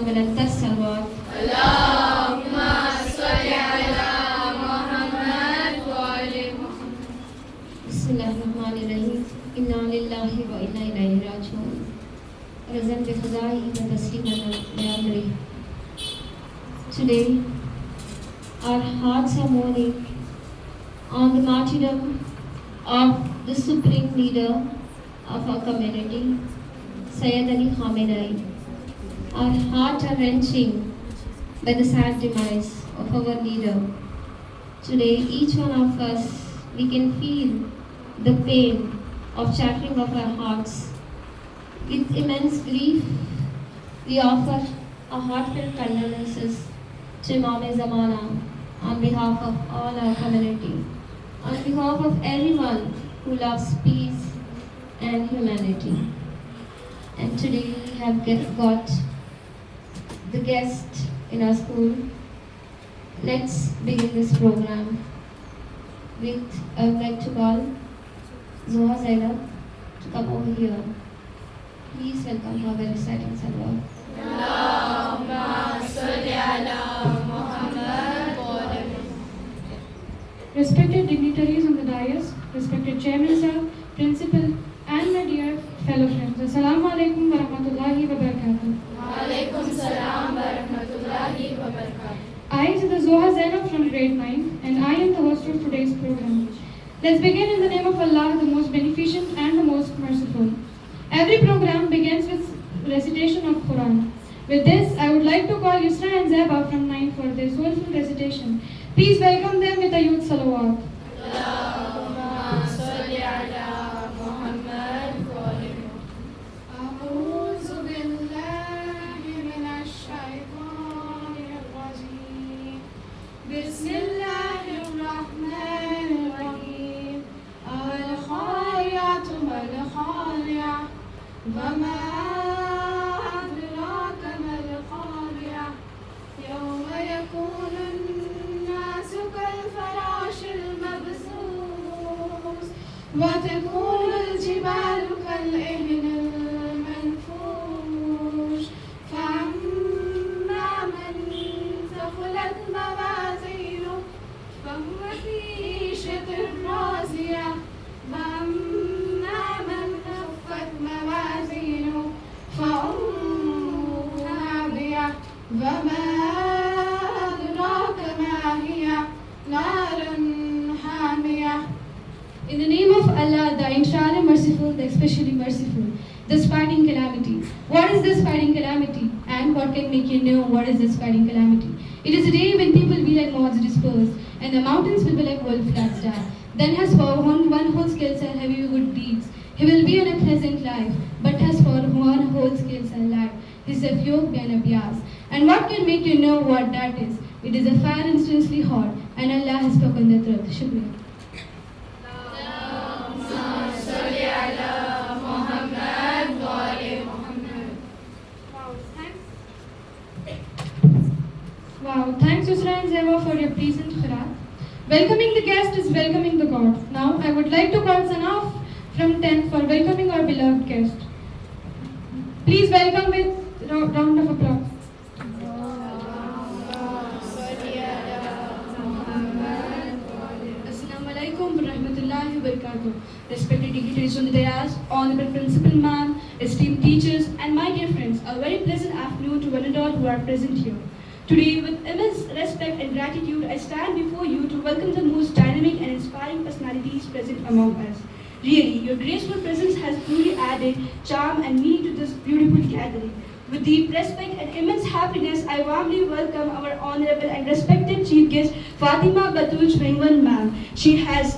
بلند الصلوات. اللهم صل على محمد وعلى محمد. بسم الله الرحمن الرحيم. إنا لله وإنا إليه راجعون. رزق بخزائه وتسليما لأمره. Today, our hearts are mourning on the martyrdom of the supreme leader of our community, Sayyid Ali Khamenei. Our hearts are wrenching by the sad demise of our leader. Today, each one of us, we can feel the pain of shattering of our hearts. With immense grief, we offer our heartfelt condolences to Imam Zamana on behalf of all our community, on behalf of everyone who loves peace and humanity. And today we have got the guest in our school. Let's begin this program with, I would like to call Zoha Zainab to come over here. Please welcome her by reciting Salwa. اللهم صل على محمد وعلى محمد. Respected dignitaries on the dais, respected chairman sir, principal, and my dear fellow friends, Assalamu alaikum wa rahmatullahi wa barakatuh. Alaikum salam wa rahmatullahi wa barakatuh. I am the Zoha Zainab from grade 9 and I am the host of today's program. Let's begin in the name of Allah, the most beneficent and the most merciful. Every program begins with recitation of Quran. With this, I would like to call Yusra and Zeba from 9 for their soulful recitation. Please welcome them with a youth salawat. اللهم صل على محمد وعلى محمد. أعوذ بالله من الشيطان الرجيم. بسم الله الرحمن الرحيم. الخارعة ما الخارعة وما أدراك ما الخارعة يوم يكون الناس كالفراش المبثوث وتكون الجبال كالعهن المنفوش فأما من ثقلت موازينه فهو في عيشة راضية وأما من خفت موازينه فأمه هاوية وما أدراك ما هي نار حامية. In the name of Allah, the entirely merciful, the especially merciful, the spiting calamity. What is the spiting calamity? And what can make you know what is the spiting calamity? It is a day when people will be like moths dispersed, and the mountains will be like wolf flats down. Then has for one whole skill shall have you good deeds. He will be in a pleasant life, but has for one whole skill shall lack. This is a yoke and a bias. And what can make you know what that is? It is a fire instantly hot, and Allah has spoken the truth. Shukriya. صل على محمد وعلى محمد. Wow, thanks Yusra and Zeva for your pleasant khairat. Welcoming the guest is welcoming the God. Now I would like to call Sanaf from 10th for welcoming our beloved guest. Please welcome with round of applause. Assalamu alaikum wa rahmatullahi wa barakatuh. Respected dignitaries on the dais, honorable principal ma'am, esteemed teachers, and my dear friends, a very pleasant afternoon to one and all who are present here. Today, with immense respect and gratitude, I stand before you to welcome the most dynamic and inspiring personalities present among us. Really, your graceful presence has truly added charm and meaning to this beautiful gathering. With deep respect and immense happiness, I warmly welcome our honorable and respected chief guest, Fatima Batul Chwengwan ma'am. She has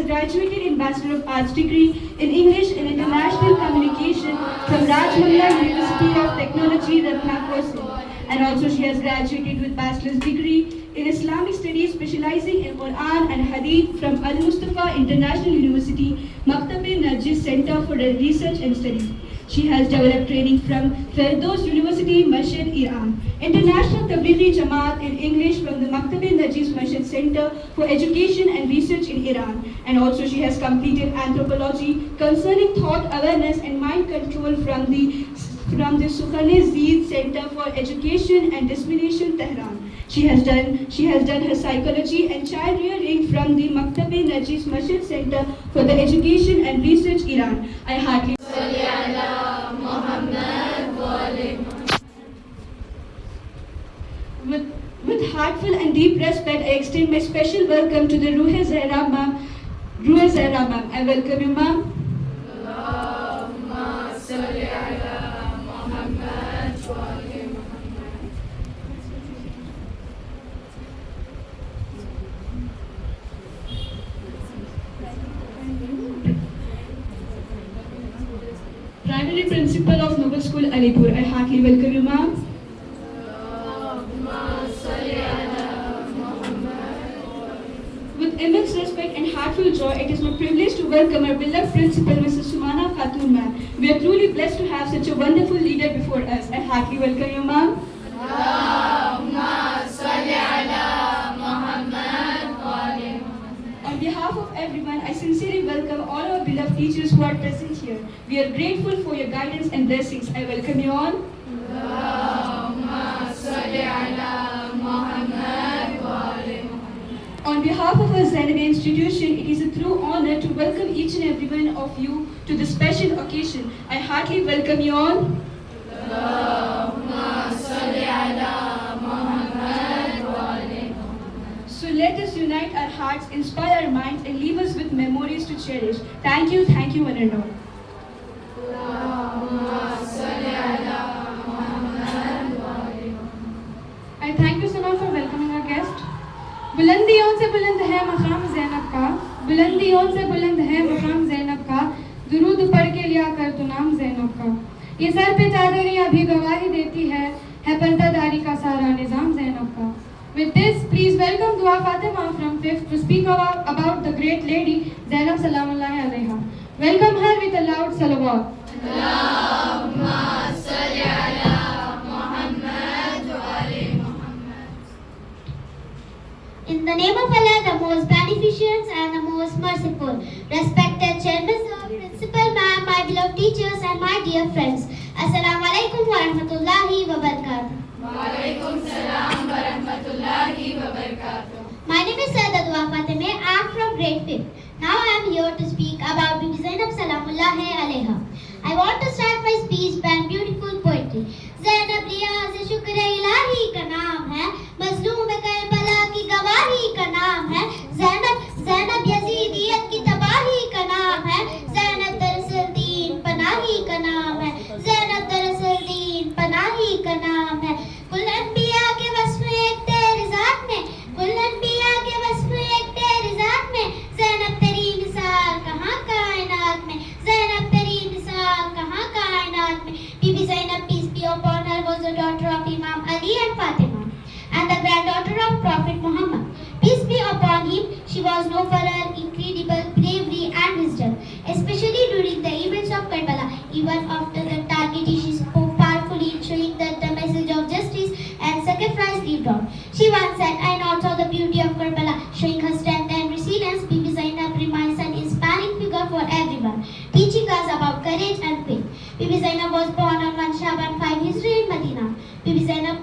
graduated in Bachelor of Arts degree in English and International Communication from Rajmahal University of Technology, Ratnakosing. And also she has graduated with Bachelor's degree in Islamic Studies specializing in Quran and Hadith from Al Mustafa International University, Maktab-e-Narjis Center for Research and Studies. She has developed training from Firdaus University, Masjid, Iran. International Tablighi Jamaat in English from the Maktab-e-Narjis Masjid Center for Education and Research in Iran. And also she has completed anthropology concerning thought awareness and mind control from the from the Sukhane Zeed Center for Education and Dissemination, Tehran. She has done her psychology and child rearing from the Maktab-e-Najis Masjid Center for the Education and Research, Iran. I heartily with heartfelt and deep respect, I extend my special welcome to the Ruhe Zahra ma'am. Ruhe Zahra ma'am, I welcome you, ma'am. Primary Principal of Noble School, Alipur, I heartily welcome you, ma'am. With immense respect and heartfelt joy, it is my privilege to welcome our beloved principal, Mrs. Sumana Khatun, ma'am. We are truly blessed to have such a wonderful leader before us. I heartily welcome you, ma'am. On behalf of everyone, I sincerely welcome all our beloved teachers who are present here. We are grateful for your guidance and blessings. I welcome you all. On behalf of our Zainabi institution, it is a true honor to welcome each and every one of you to this special occasion. I heartily welcome you all. So let us unite our hearts, inspire our minds, and leave us with memories to cherish. Thank you, one and all. I thank you, Sana, for welcoming our guest. बुलंदियों से बुलंद है मकाम ज़ैनब का, बुलंदियों से बुलंद है मकाम ज़ैनब का, दुरूद पढ़ के लिया कर तू नाम ज़ैनब का। ये सर पे चादरें अभी गवाही देती है पर्दादारी का सारा निज़ाम ज़ैनब का। With this, please welcome Dua Fatima from 5th to speak about the great lady Zainab Salamullahi Alaiha. Welcome her with a loud salawat. In the name of Allah, the most beneficent and the most merciful, respected Chairman Sir, Principal Ma'am, my beloved teachers and my dear friends, Assalamu alaikum wa rahmatullahi wa barakatuh. My name is Sayyida Dua Fatima. I am from grade 5. Now I am here to speak about Bibi Zainab Salamullahi Alaiha. I want to start my speech by beautiful poetry. Zainab रियाज़ शुक्र इलाही का नाम है, मज़लूम Karbala की गवाही का नाम है, ज़ैनब यज़ीदियत की तबाही का नाम है, ज़ैनब दरअसल दीन पनाही का नाम है, ज़ैनब दरअसल दीन पनाही का नाम है। कुल अंबिया के वस्फ़ एक तेरी ज़ात में, कुल अंबिया के वस्फ़ एक तेरी ज़ात में, ज़ैनब तेरी मिसाल कहाँ कायनात में, ज़ैनब तेरी मिसाल कहाँ कायनात में। बीबी Zainab peace be upon her was the daughter of Imam Ali and Fatima and the granddaughter of Prophet Muhammad. Peace be upon him, she was known for her incredible bravery and wisdom, especially during the events of Karbala. Even after the tragedy, she spoke powerfully, showing that the message of justice and sacrifice lived on. She once said, I now saw the beauty of Karbala, showing her strength and resilience. Bibi Zainab remains an inspiring figure for everyone, teaching us about courage and faith. Bibi Zainab was born on 1 Shaban 5 Hijri in Medina. Bibi Zainab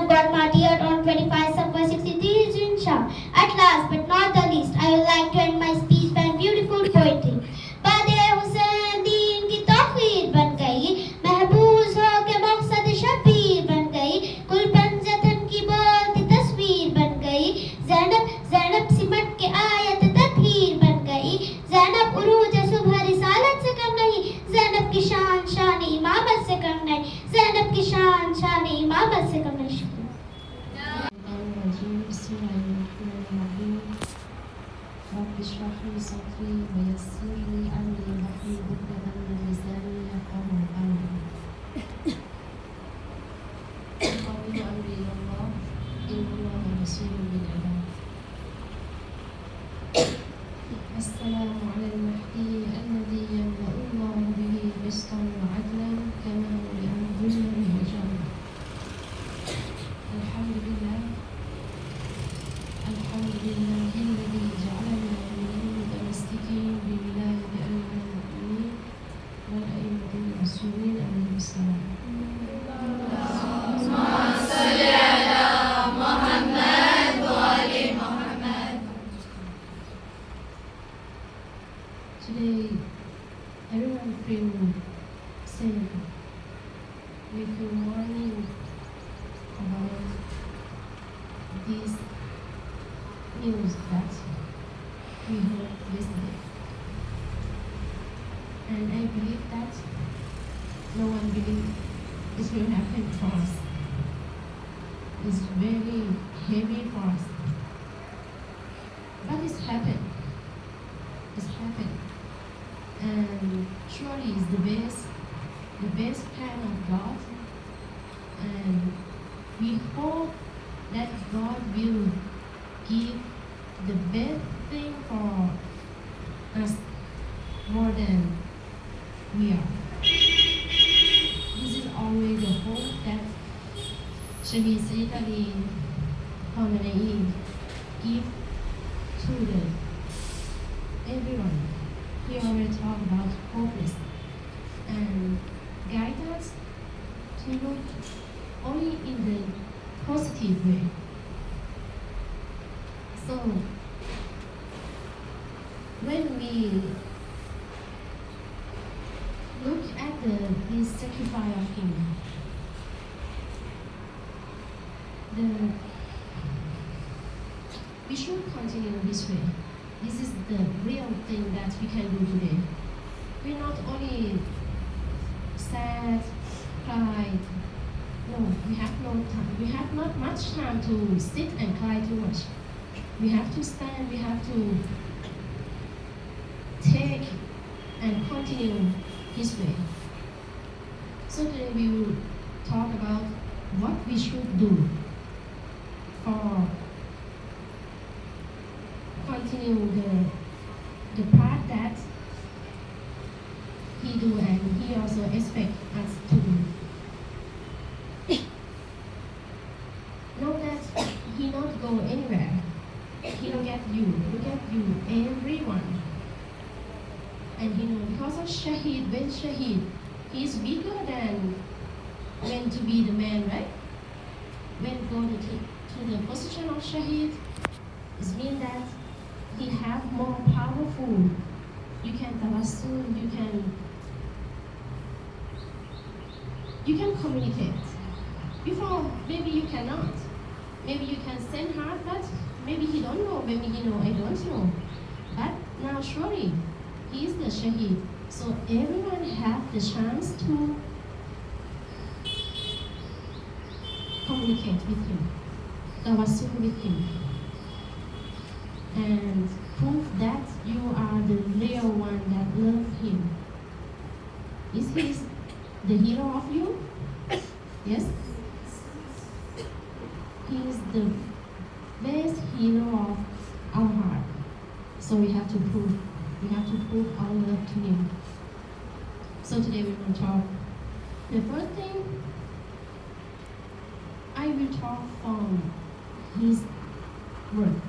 got martyred on 25 Safar 63 Hijri in Sham. At last, but not the least, I would like to end my speech by beautiful poetry. Bade Hussain deen ki tawqir ban gayi, महबूज हो के मकसद शबीर बन गई, कुल पंजतन की बोलती तस्वीर बन गई, ज़ैनब सिमट के आयत तत्हीर बन गई, ज़ैनब उरूज सुबह रिसालत से कम नहीं, ज़ैनब की शान इमामत से कम नहीं, ज़ैनब की शान इमामत से कम नहीं। رب اشرح لي صدري ويسر لي امري واحلل عقدة من لساني يفقهوا قولي. أفوض امري الى الله ان الله بصير بالعباد. السلام على المهدي الذي يملا الله به قسطا وعدلا كما ملئ ظلما وجورا. الحمد لله الذي جعلنا من المتمسكين بولاية أمير المؤمنين we feel warning about this news that we heard yesterday. And I believe that no one believes this will happen for us. It's very heavy for us. But it's happened. It's happened. And surely it's the best plan of God. And we hope that God will give the best thing for us more than we are. This is always the hope that Shaheed Sayyid Ali Khamenei give to everyone. He already talked about hopeless and guide us to look only in the positive way. So when we look at this sacrifice of him, we should continue this way. This is the real thing that we can do today. We're not only sad, cry. No, we have no time. We have not much time to sit and cry too much. We have to stand, we have to take and continue his way. So today we will talk about what we should do for continue the part that he do and he also expect us to do. Know that he not go anywhere. He look at you, everyone. And he know because of Shaheed, when Shaheed, he is bigger than when to be the man, right? When go to the position of Shaheed, it means that he have more powerful. You can tawassul, you can communicate. Before, maybe you cannot. Maybe you can send heart, but maybe he don't know, maybe he know, I don't know. But now surely, he is the Shaheed. So everyone have the chance to communicate with him, tawassul with him, and prove that you are the real one that love him. Is he the hero of you? Yes? He is the best hero of our heart. So we have to prove our love to him. So today we will talk. The first thing, I will talk from his word.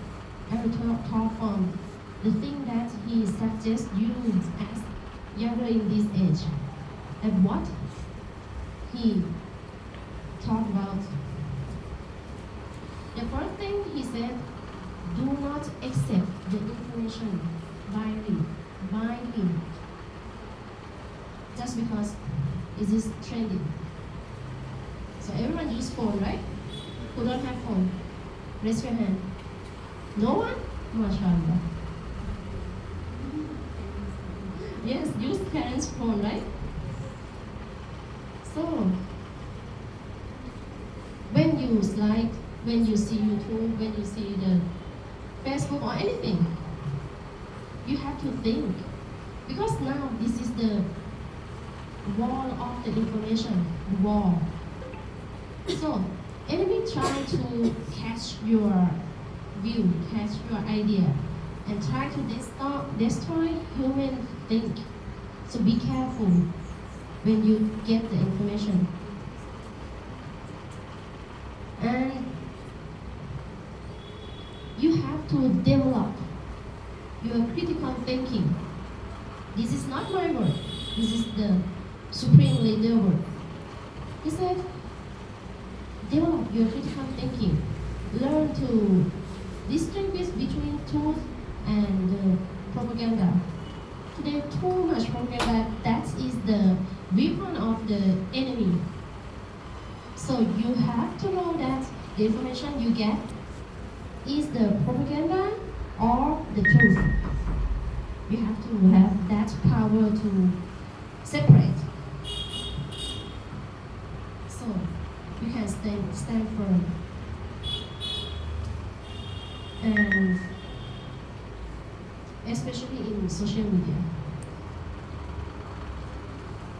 I will talk from the thing that he suggests you as younger in this age. And what he talked about. The first thing he said, do not accept the information blindly, just because it is trending. So everyone use phone, right? Who don't have phone? Raise your hand. No one? MashaAllah. Yes, use parents' phone, right? So, when you slide, when you see YouTube, when you see the Facebook or anything, you have to think. Because now this is the wall of the information, the wall. So, enemy try to catch your view, catch your idea, and try to destroy human think. So be careful when you get the information. And you have to develop your critical thinking. This is not my word. This is the Supreme Leader word. He said, develop your critical thinking. Learn to distinguish between truth and propaganda. Today, too much propaganda, that is the weapon of the enemy. So you have to know that the information you get is the propaganda or the truth. You have to have that power to separate. So you can stand firm. And especially in social media.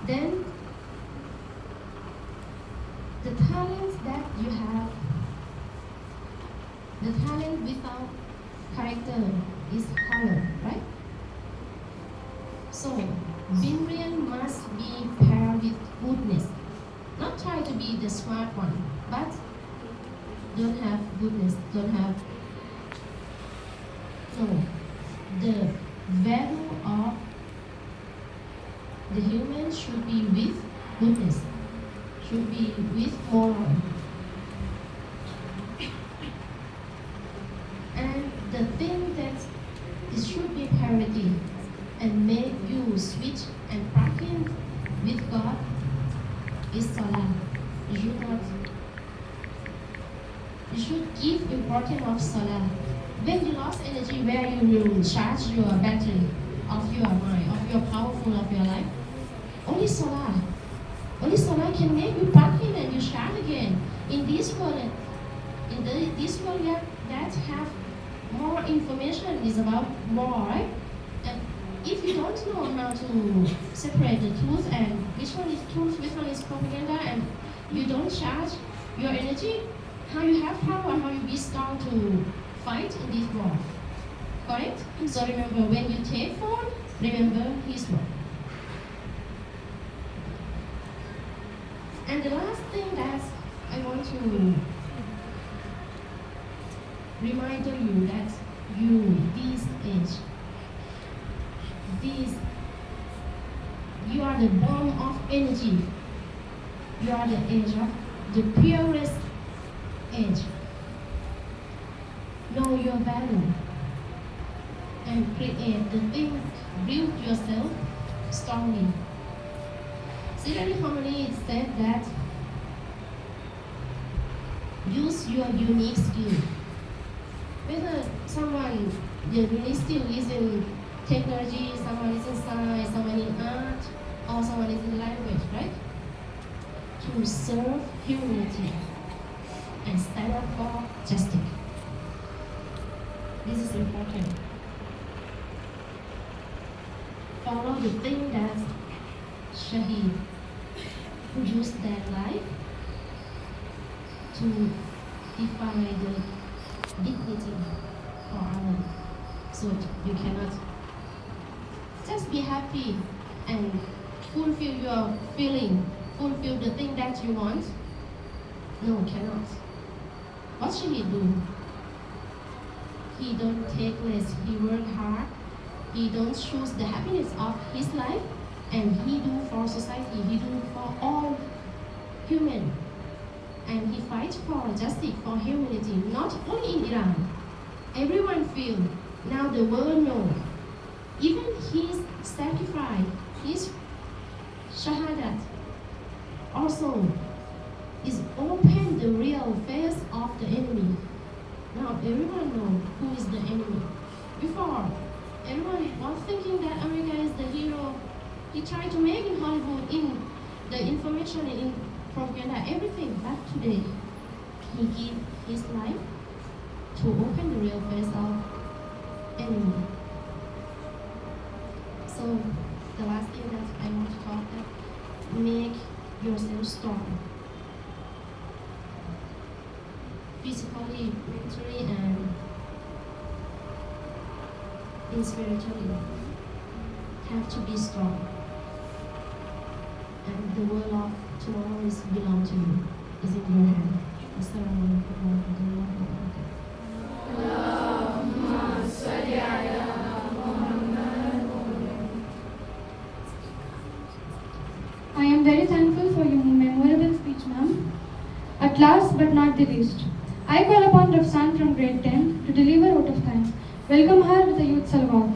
Then the talent that you have, the talent without character is hollow, right? So being real must be paired with goodness. Not try to be the smart one, but don't have goodness, don't have. So the value of the human should be with goodness, should be with moral. And the thing that it should be parity and make you switch and practice with God is salah. You should give importance of salah. When you lost energy, where you will charge your battery of your mind, of your powerful of your life? Only salah. Only salah can make you back in and you charge again. In this world, this world that have more information is about more, right? And if you don't know how to separate the truth and which one is truth, which one is propaganda, and you don't charge your energy, how you have power, how you be strong to fight in this war. Correct? So remember, when you take phone, remember his word. And the last thing that I want to remind you that this age, you are the bomb of energy. You are the age of the purest age. Know your value and create the thing, build yourself strongly. Sirani Harmony said that use your unique skill. Whether someone, the unique skill is in technology, someone is in science, someone in art, or someone is in language, right? To serve humanity and stand up for justice. This is important. Follow the thing that Shaheed, who used their life to define the dignity for others. So you cannot just be happy and fulfill your feeling, fulfill the thing that you want. No, cannot. What should he do? He don't take less, he work hard, he don't choose the happiness of his life, and he do for society, he do for all human. And he fights for justice, for humanity, not only in Iran. Everyone feel, now the world know. Even his sacrifice, his shahadat, also is open the real face of the enemy. Now everyone know who is the enemy. Before, everyone was thinking that America is the hero. He tried to make in Hollywood, in the information, in propaganda, everything. But today, he gave his life to open the real face of enemy. So the last thing that I want to talk about, make yourself strong. Physically, mentally, and spiritually. Have to be strong. And the world of tomorrow is belong to you, is in your hand. Assalamualaikum warahmatullahi wabarakatuh. I am very thankful for your memorable speech, ma'am. At last but not the least, I call upon Rafsan from grade 10 to deliver vote of thanks. Welcome her with a youth salawat.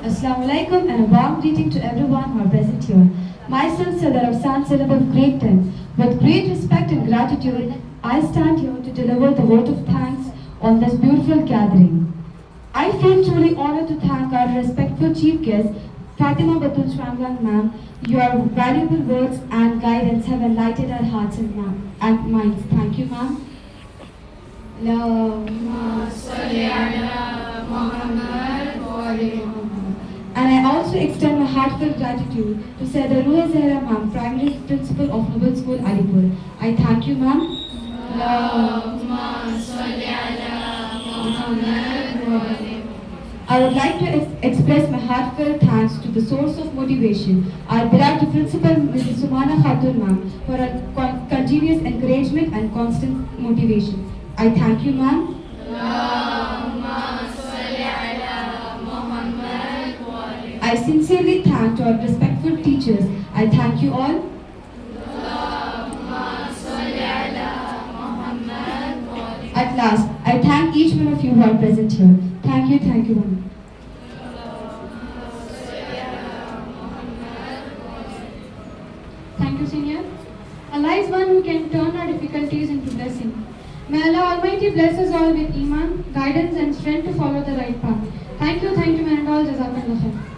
Assalamu alaikum and a warm greeting to everyone who are present here. Myself, Sadar Afsan Salab of grade 10. With great respect and gratitude, I stand here to deliver the vote of thanks on this beautiful gathering. I feel truly honored to thank our respectful chief guest, Fatima Batul Shwanglang ma'am. Your valuable words and guidance have enlightened our hearts and minds. Thank you, ma'am. And I also extend my heartfelt gratitude to Sayyida Ruha Zahra ma'am, Primary Principal of Noble School, Alipur. I thank you, ma'am. I would like to express my heartfelt thanks to the source of motivation, our beloved Principal Mrs. Sumana Khatun ma'am, for her continuous encouragement and constant motivation. I thank you, ma'am. I sincerely thank our respectful teachers. I thank you all. At last, I thank each one of you who are present here. Thank you, ma'am. Thank you, Senior. Allah is one who can turn our difficulties into blessing. May Allah Almighty bless us all with Iman, guidance and strength to follow the right path. Thank you, men and all. Jazakallah khair.